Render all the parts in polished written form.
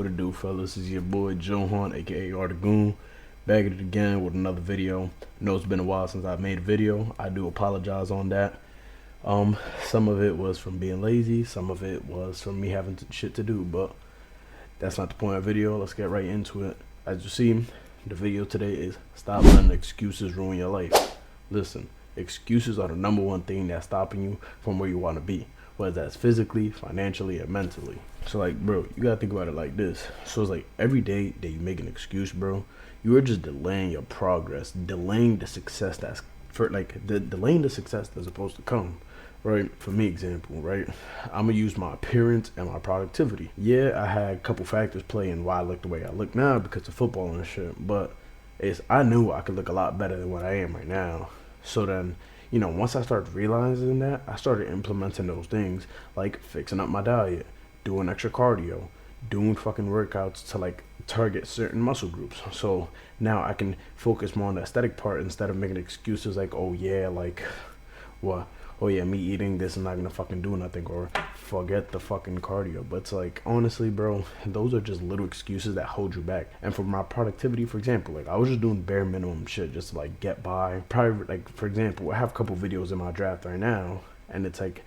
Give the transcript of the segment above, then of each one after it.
What it do, fellas? This is your boy Johan, aka Artagoon, back at it again with another video. I know it's been a while since I've made a video. I do apologize on that. Some of it was from being lazy, some of it was from me having shit to do, but that's not the point of the video. Let's get right into it. As you see, the video today is stop letting excuses ruin your life. Listen, excuses are the number one thing that's stopping you from where you want to be, whether that's physically, financially, or mentally. So like, bro, you gotta think about it like this. So it's like every day that you make an excuse, bro, you are just delaying your progress, delaying the success delaying the success that's supposed to come. Right? For me, example, right? I'm gonna use my appearance and my productivity. Yeah, I had a couple factors play in why I look the way I look now because of football and shit, but I knew I could look a lot better than what I am right now. So then, once I started realizing that, I started implementing those things like fixing up my diet, doing extra cardio, doing fucking workouts to like target certain muscle groups. So now I can focus more on the aesthetic part instead of making excuses like, oh yeah, like what? Oh yeah, me eating this is not gonna fucking do nothing, or forget the fucking cardio. But it's like, honestly, bro, those are just little excuses that hold you back. And for my productivity, for example, like I was just doing bare minimum shit just to like get by. Probably like, for example, I have a couple videos in my draft right now, and it's like,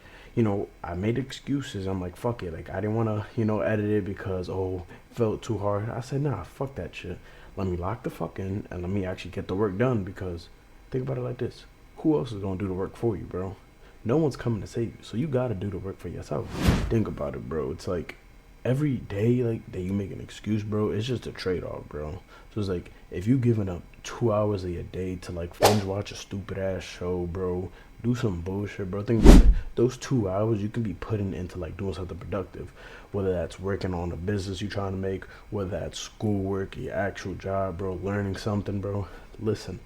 I made excuses. I'm like, fuck it. Like, I didn't want to, edit it because, it felt too hard. I said, nah, fuck that shit. Let me lock the fuck in and let me actually get the work done, because think about it like this. Who else is going to do the work for you, bro? No one's coming to save you. So you got to do the work for yourself. Think about it, bro. It's like every day like that you make an excuse, bro, it's just a trade-off, bro. So it's like if you giving up 2 hours of your day to like binge watch a stupid ass show, bro, do some bullshit, bro. Think about it. Those 2 hours you can be putting into like doing something productive, whether that's working on a business you're trying to make, whether that's schoolwork, your actual job, bro, learning something, bro. Listen,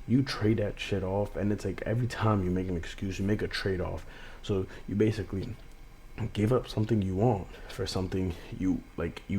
you trade that shit off, and it's like every time you make an excuse, you make a trade-off. So you basically give up something you want for something you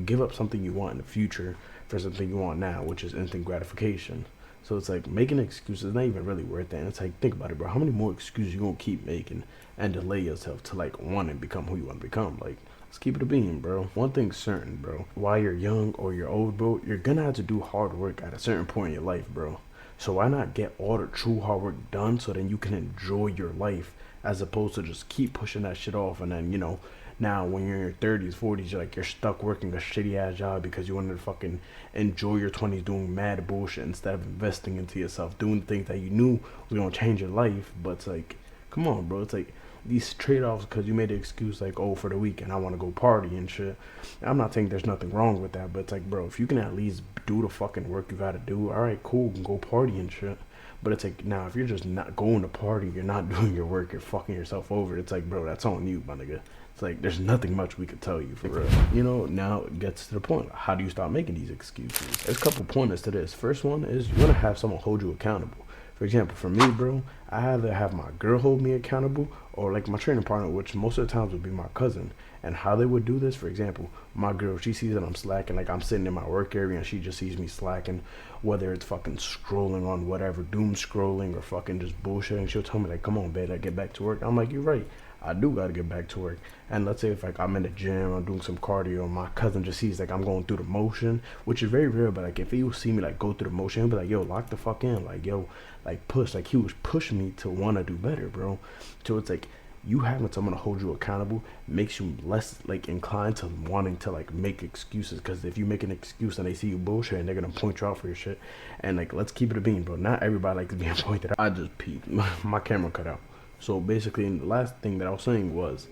give up something you want in the future for something you want now, which is instant gratification. So it's like making excuses is not even really worth it. And it's like, think about it, bro. How many more excuses you gonna keep making and delay yourself to like want to become who you want to become? Like, let's keep it a beam, bro. One thing's certain, bro. While you're young or you're old, bro, you're gonna have to do hard work at a certain point in your life, bro. So why not get all the true hard work done so then you can enjoy your life, as opposed to just keep pushing that shit off, and then now when you're in your 30s, 40s, you're stuck working a shitty ass job because you wanted to fucking enjoy your 20s doing mad bullshit instead of investing into yourself, doing things that you knew was gonna change your life. But it's like, come on, bro. It's like these trade-offs because you made an excuse like, oh, for the weekend I want to go party and shit. I'm not saying there's nothing wrong with that, but it's like, bro, if you can at least do the fucking work you gotta do, all right, cool, can go party and shit. But it's like, now if you're just not going to party, you're not doing your work, you're fucking yourself over. It's like, bro, that's on you, my nigga. It's like there's nothing much we could tell you, for real. Now it gets to the point. How do you stop making these excuses? There's a couple pointers to this. First one is you want to have someone hold you accountable. For example, for me, bro, I either have my girl hold me accountable or like my training partner, which most of the times would be my cousin. And how they would do this, for example, my girl, she sees that I'm slacking, like I'm sitting in my work area and she just sees me slacking, whether it's fucking scrolling on whatever, doom scrolling or fucking just bullshitting. She'll tell me like, come on, babe, I get back to work. I'm like, you're right. I do gotta get back to work. And let's say if like I'm in the gym, I'm doing some cardio, and my cousin just sees like I'm going through the motion, which is very rare, but like if he will see me like go through the motion, he'll be like, yo, lock the fuck in, like, yo, like push. Like he was pushing me to want to do better, bro. So it's like you having someone to hold you accountable makes you less like inclined to wanting to like make excuses, because if you make an excuse and they see you bullshit, and they're gonna point you out for your shit. And like, let's keep it a bean, bro. Not everybody likes being pointed out. I just peeped. My camera cut out. So basically, the last thing that I was saying was,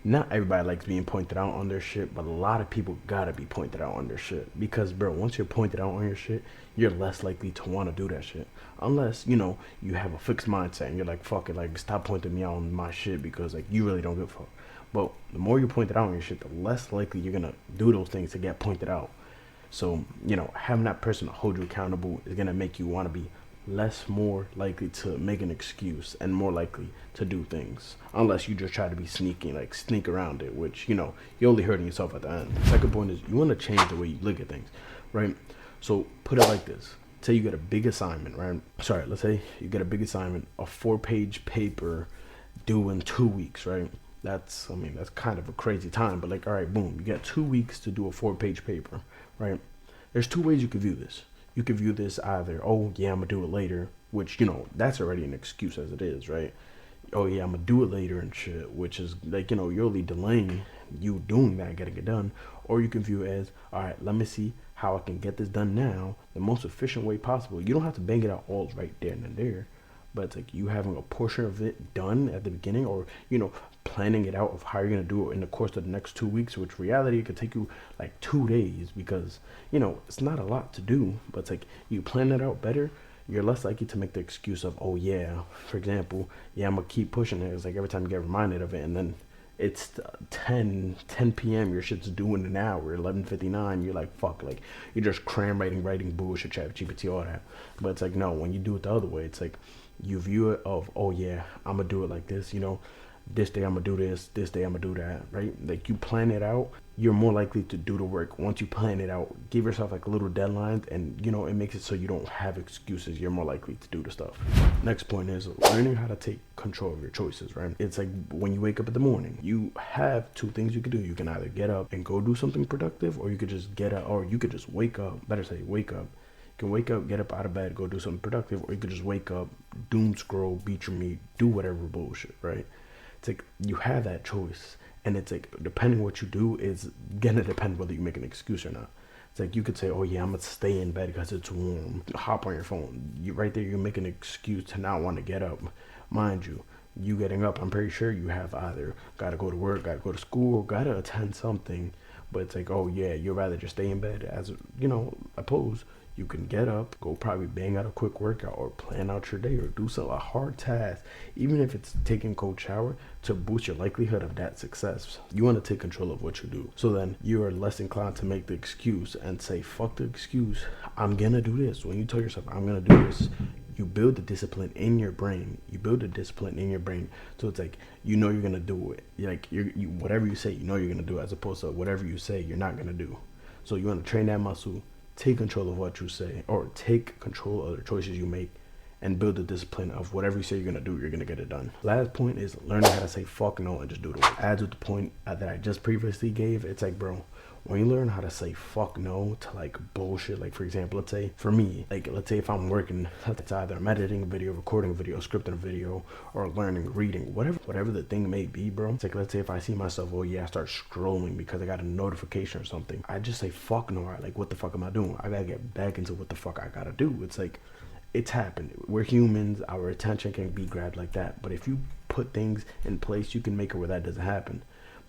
not everybody likes being pointed out on their shit, but a lot of people gotta be pointed out on their shit. Because, bro, once you're pointed out on your shit, you're less likely to want to do that shit. Unless, you have a fixed mindset and you're like, fuck it, like, stop pointing me out on my shit because, like, you really don't give a fuck. But the more you're pointed out on your shit, the less likely you're gonna do those things to get pointed out. So, having that person to hold you accountable is gonna make you want to be more likely to make an excuse and more likely to do things, unless you just try to be sneaky, like sneak around it, which you're only hurting yourself at the end. The second point is you want to change the way you look at things, right? So put it like this. Say you get a big assignment, right? Let's say you get a big assignment, a 4-page paper due in 2 weeks, right? I mean, that's kind of a crazy time, but like, all right, boom, you got 2 weeks to do a 4-page paper, right? There's two ways you could view this. You could view this either, oh yeah, I'm gonna do it later, which, you know, that's already an excuse as it is, right? Oh yeah, I'm gonna do it later and shit, which is like, you know, you're only delaying you doing that, getting it done. Or you can view it as, all right, let me see how I can get this done now, the most efficient way possible. You don't have to bang it out all right there and there, but it's like you having a portion of it done at the beginning, or, you know, planning it out of how you're gonna do it in the course of the next 2 weeks, which reality it could take you like 2 days, because, you know, it's not a lot to do, but it's like you plan it out better, you're less likely to make the excuse of, oh yeah, for example, yeah, I'm gonna keep pushing it. It's like every time you get reminded of it, and then it's 10 p.m. your shit's due in an hour, 11:59. You're like, fuck, like you're just writing bullshit, chat GPT, all that. But it's like, no, when you do it the other way, it's like you view it of, oh yeah, I'm gonna do it like this, you know, this day I'm gonna do this day I'm gonna do that, right? Like you plan it out, you're more likely to do the work. Once you plan it out, give yourself like little deadlines, and, you know, it makes it so you don't have excuses. You're more likely to do the stuff. Next point is learning how to take control of your choices, right? It's like when you wake up in the morning, you have two things you can do. You can either get up and go do something productive, or you could just get up, or you could just wake up, better say wake up. You can wake up, get up out of bed, go do something productive, or you could just wake up, doom scroll, beat your meat, do whatever bullshit, right? It's like you have that choice, and it's like depending what you do is gonna depend whether you make an excuse or not. It's like you could say, oh yeah, I'm gonna stay in bed because it's warm. Hop on your phone. You right there, you're making an excuse to not want to get up. Mind you, you getting up, I'm pretty sure you have either gotta go to work, gotta go to school, gotta attend something. But it's like, oh yeah, you'd rather just stay in bed, as, you know, oppose. You can get up, go probably bang out a quick workout, or plan out your day, or do a hard task, even if it's taking a cold shower, to boost your likelihood of that success. You want to take control of what you do. So then you are less inclined to make the excuse and say, fuck the excuse, I'm gonna do this. When you tell yourself, I'm gonna do this, you build the discipline in your brain. So it's like, you know, you're gonna do it. Like you whatever you say, you know, you're gonna do it, as opposed to whatever you say you're not gonna do. So you want to train that muscle. Take control of what you say, or take control of the choices you make, and build the discipline of whatever you say you're gonna do, you're gonna get it done. Last point is learning how to say fuck no and just do the work. Adds with the point that I just previously gave. It's like, bro, when you learn how to say fuck no to like bullshit, like for example, let's say for me, like let's say if I'm working, it's either I'm editing a video, recording a video, scripting a video, or learning, reading, whatever the thing may be, bro. It's like, let's say if I see myself, oh yeah, I start scrolling because I got a notification or something, I just say fuck no. Like, what the fuck am I doing? I gotta get back into what the fuck I gotta do. It's like, it's happened. We're humans, our attention can be grabbed like that. But if you put things in place, you can make it where that doesn't happen.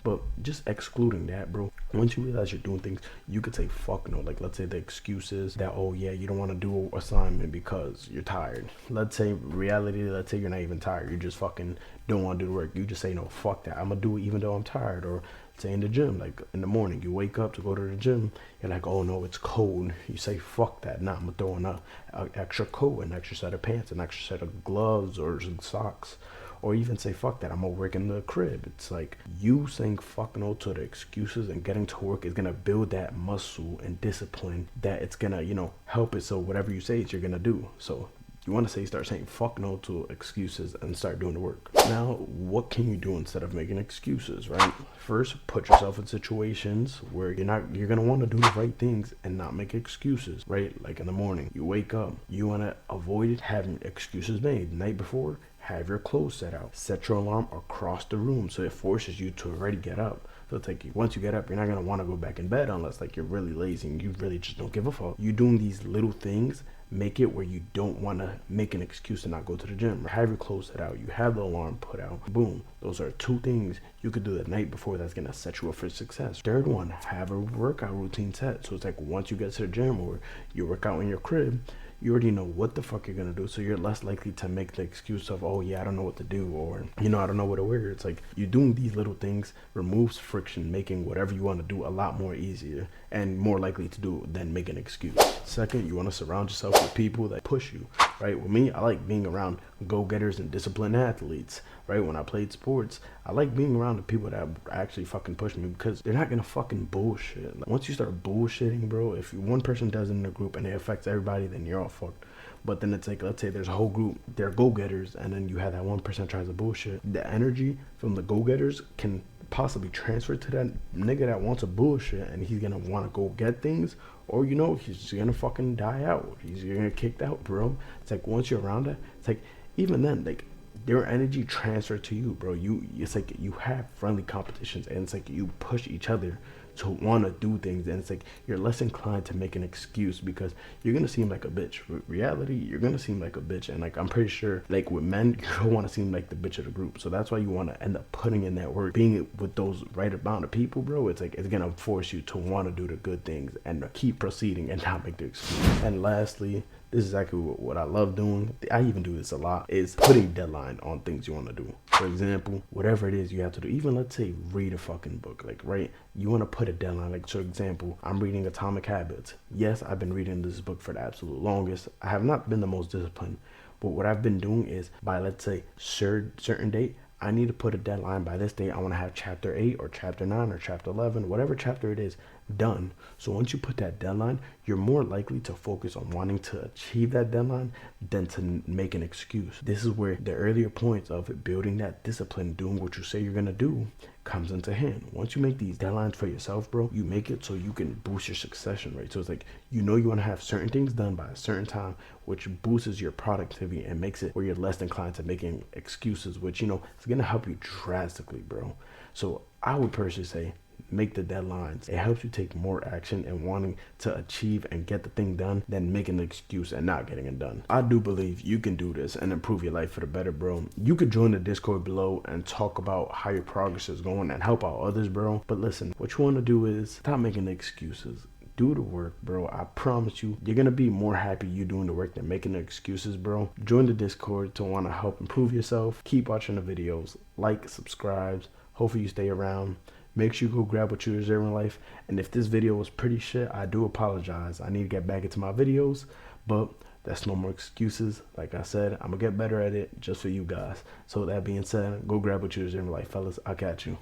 But just excluding that, bro, once you realize you're doing things, you could say fuck no. Like, let's say the excuse is that, oh yeah, you don't want to do an assignment because you're tired. Let's say reality, let's say you're not even tired, you just fucking don't want to do the work. You just say, no, fuck that, I'm gonna do it even though I'm tired. Or say in the gym, like in the morning, you wake up to go to the gym, you're like, oh no, it's cold. You say, fuck that, nah, I'm gonna throw in a extra coat, an extra set of pants, an extra set of gloves or some socks. Or even say, fuck that, I'm gonna work in the crib. It's like you saying fuck no to the excuses and getting to work is gonna build that muscle and discipline that it's gonna, you know, help it. So whatever you say, you're gonna do. So you want to say, start saying fuck no to excuses and start doing the work. Now, what can you do instead of making excuses, right? First, put yourself in situations where you're gonna want to do the right things and not make excuses, right? Like in the morning, you wake up, you want to avoid having excuses made. The night before, have your clothes set out. Set your alarm across the room so it forces you to already get up. So it's like, once you get up, you're not gonna want to go back in bed unless like you're really lazy and you really just don't give a fuck. You doing these little things make it where you don't want to make an excuse to not go to the gym. Have your clothes set out, you have the alarm put out, boom. Those are two things you could do the night before that's gonna set you up for success. Third one, have a workout routine set. So it's like, once you get to the gym or you work out in your crib, you already know what the fuck you're gonna do, so you're less likely to make the excuse of, oh yeah, I don't know what to do, or, you know, I don't know what to wear. It's like, you doing these little things removes friction, making whatever you want to do a lot more easier and more likely to do than make an excuse. Second, you want to surround yourself with people that push you, right? With me, I like being around go-getters and disciplined athletes, right? When I played sports, I like being around the people that actually fucking push me, because they're not gonna fucking bullshit. Like, once you start bullshitting, bro, if one person does it in a group and it affects everybody, then you're all fucked. But then it's like, let's say there's a whole group, they're go-getters, and then you have that 1% tries to bullshit. The energy from the go-getters can possibly transfer to that nigga that wants a bullshit, and he's gonna want to go get things, or he's just gonna fucking die out. He's gonna get kicked out, bro. It's like, once you're around it, it's like, even then, like, their energy transfer to you, bro. It's like you have friendly competitions, and it's like you push each other to want to do things, and it's like you're less inclined to make an excuse, because you're gonna seem like a bitch. With reality, you're gonna seem like a bitch, and like, I'm pretty sure, like, with men, you don't want to seem like the bitch of the group. So that's why you want to end up putting in that work, being with those right amount of people, bro. It's like, it's gonna force you to want to do the good things and keep proceeding and not make the excuse. And lastly, this is exactly what I love doing. I even do this a lot, is putting deadline on things you want to do. For example, whatever it is you have to do, even let's say read a fucking book, like, right? You want to put a deadline. Like, for example, I'm reading Atomic Habits. Yes, I've been reading this book for the absolute longest. I have not been the most disciplined, but what I've been doing is, by, let's say, certain date, I need to put a deadline. By this date, I want to have chapter 8 or chapter 9 or chapter 11, whatever chapter it is, done. So once you put that deadline, you're more likely to focus on wanting to achieve that deadline than to make an excuse. This is where the earlier points of building that discipline, doing what you say you're going to do, comes into hand. Once you make these deadlines for yourself, bro, you make it so you can boost your succession rate. So it's like, you want to have certain things done by a certain time, which boosts your productivity and makes it where you're less inclined to making excuses, which, it's going to help you drastically, bro. So I would personally say, make the deadlines. It helps you take more action and wanting to achieve and get the thing done than making an excuse and not getting it done. I do believe you can do this and improve your life for the better, bro. You could join the Discord below and talk about how your progress is going and help out others, bro. But listen, what you want to do is stop making excuses. Do the work, bro. I promise you, you're gonna be more happy you doing the work than making the excuses, bro. Join the Discord to want to help improve yourself. Keep watching the videos. Like, subscribe. Hopefully you stay around. Make sure you go grab what you deserve in life. And if this video was pretty shit, I do apologize. I need to get back into my videos, but that's no more excuses. Like I said, I'm gonna get better at it just for you guys. So that being said, go grab what you deserve in life, fellas. I got you.